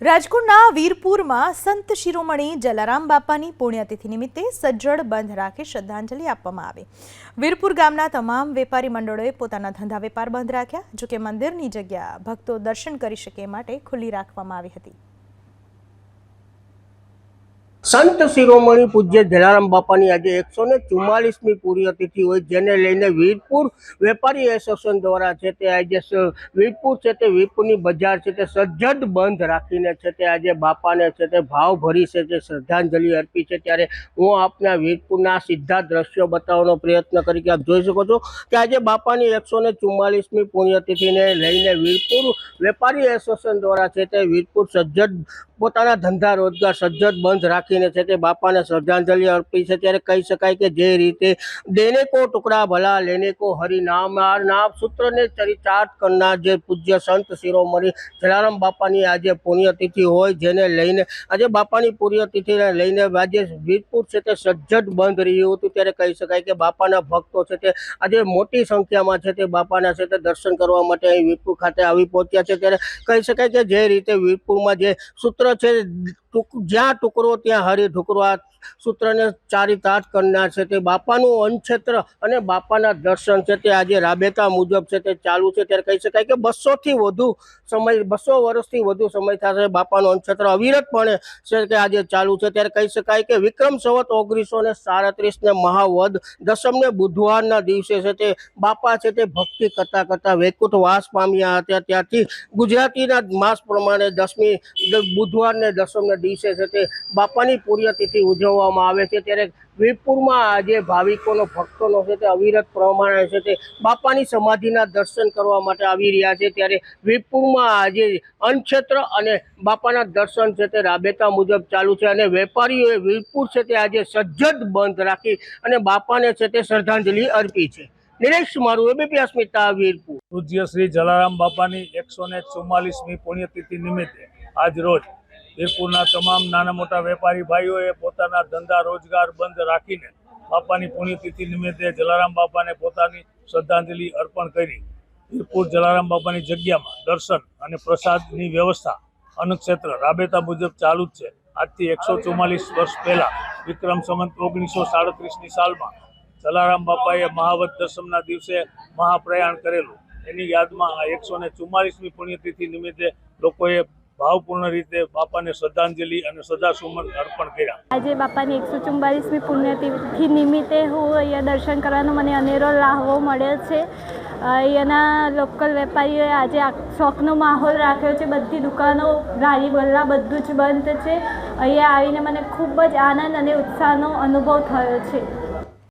રાજકોટના વીરપુરમાં સંત શિરોમણી જલારામ બાપાની પુણ્યતિથિ નિમિત્તે સજ્જડ બંધ રાખી શ્રદ્ધાંજલિ આપવામાં આવી। વીરપુર ગામના તમામ વેપારી મંડળોએ પોતાના ધંધા વેપાર બંધ રાખ્યા, જોકે મંદિરની જગ્યા ભક્તો દર્શન કરી શકે માટે ખુલ્લી રાખવામાં આવી હતી। संत शिरोमणि पूज्य जलाराम बापानी आज 144मी पुण्यतिथि होय, जेने लईने वीरपुर वेपारी एसोसिएशन द्वारा छे ते आज वीरपुर छे ते वीरपुरनी बजार छे ते सज्जड बंध राखीने छे ते आज बापाने छे ते भावभरी छे ते श्रद्धांजलि अर्पी छे। त्यारे हूँ आपना वीरपुरना सीधा दृश्यो बतावવાનો प्रयत्न करी के आप जोई शको छो के आज बापानी 144मी पुण्यतिथिने लईने वीरपुर वेपारी एसोसिएशन द्वारा छे ते वीरपुर सज्जड પોતાના ધંધા રોજગાર સજ્જડ બંધ રાખીને છે તે બાપાને શ્રદ્ધાંજલિ અર્પી છે। ત્યારે કહી શકાય કે જે રીતે દેને કો ટુકડા ભલા લેને કો હરિ નામ નામ સૂત્રને ચરિતાર્થ કરનાર જે પૂજ્ય સંત શિરોમણી જલારામ બાપાની આજે પુણ્યતિથિ હોય, જેને લઈને આજે બાપાની પુણ્યતિથિને લઈને આજે વીરપુર છે તે સજ્જડ બંધ રહ્યું હતું। ત્યારે કહી શકાય કે બાપાના ભક્તો છે તે આજે મોટી સંખ્યામાં છે તે બાપાના છે તે દર્શન કરવા માટે અહીં વીરપુર ખાતે આવી પહોંચ્યા છે। ત્યારે કહી શકાય કે જે રીતે વીરપુરમાં જે સૂત્ર છે જ્યાં ટુકડો ત્યાં હરી ઢુકરો આ સૂત્રને ચારિતાર્થ કરનાર છે તે બાપાનું અન્નક્ષેત્ર અને બાપાના દર્શન છે તે આજે રાબેતા મુજબ છે તે ચાલુ છે। ત્યારે કહી શકાય કે 200થી વધુ સમય 200 વર્ષથી વધુ સમય થશે બાપાનું અન્નક્ષેત્ર અવિરતપણે છે કે આજે ચાલુ છે। ત્યારે કહી શકાય કે વિક્રમ સંવત 1937 ને મહાવદ દસમને બુધવારના દિવસે છે તે બાપા છે તે ભક્તિ કરતા વૈકુંઠ વાસ પામ્યા હતા। ત્યારથી ગુજરાતીના માસ પ્રમાણે 10મી બુધવારને દસમને દિવસે છે તે બાપાની પુણ્યતિથિ ઉજવવામાં આવે છે। ત્યારે વીરપુરમાં આજે ભાવિકોનો ભક્તોનો છે તે અવિરત પ્રમાણે છે તે બાપાની સમાધિના દર્શન કરવા માટે આવી રહ્યા છે। ત્યારે વીરપુરમાં આજે અન્નક્ષેત્ર અને બાપાના દર્શન છે તે રાબેતા મુજબ ચાલુ છે અને વેપારીઓએ વીરપુર છે તે આજે સજ્જડ બંધ રાખી અને બાપાને છે તે શ્રદ્ધાંજલિ અર્પી છે। નિરેશ મારું એબીપી અસ્મિતા વીરપુર। પૂજ્ય શ્રી જલારામ બાપાની 144મી પુણ્યતિથિ નિમિત્તે આજ રોજ વીરપુરના તમામ નાના મોટા વેપારી ભાઈઓએ પોતાના ધંધા રોજગાર બંધ રાખીને બાપાની પુણ્યતિથિ નિમિત્તે જલારામ બાપાને પોતાની શ્રદ્ધાંજલિ અર્પણ કરી વીરપુર જલારામ બાપાની જગ્યામાં દર્શન અને પ્રસાદની વ્યવસ્થા અન્નક્ષેત્ર રાબેતા મુજબ ચાલુ જ છે। આજથી 144 વર્ષ પહેલાં વિક્રમ સંવત 1937ની સાલમાં જલારામ બાપાએ મહાવદ દસમના દિવસે મહાપ્રયાણ કરેલું, એની યાદમાં આ 144મી પુણ્યતિથિ નિમિત્તે લોકોએ ભાવપૂર્ણ રીતે બાપાને શ્રદ્ધાંજલિ અને શ્રદ્ધાસુમન અર્પણ કર્યા। આજે બાપાની 144મી પુણ્યતિથિ નિમિત્તે હું અહીંયા દર્શન કરવાનો મને અનેરો લાહવો મળ્યો છે। અહીંયાના લોકલ વેપારીઓએ આજે શોખનો માહોલ રાખ્યો છે। બધી દુકાનો ગાડી ગલ્લા બધું જ બંધ છે। અહીંયા આવીને મને ખૂબ જ આનંદ અને ઉત્સાહનો અનુભવ થયો છે।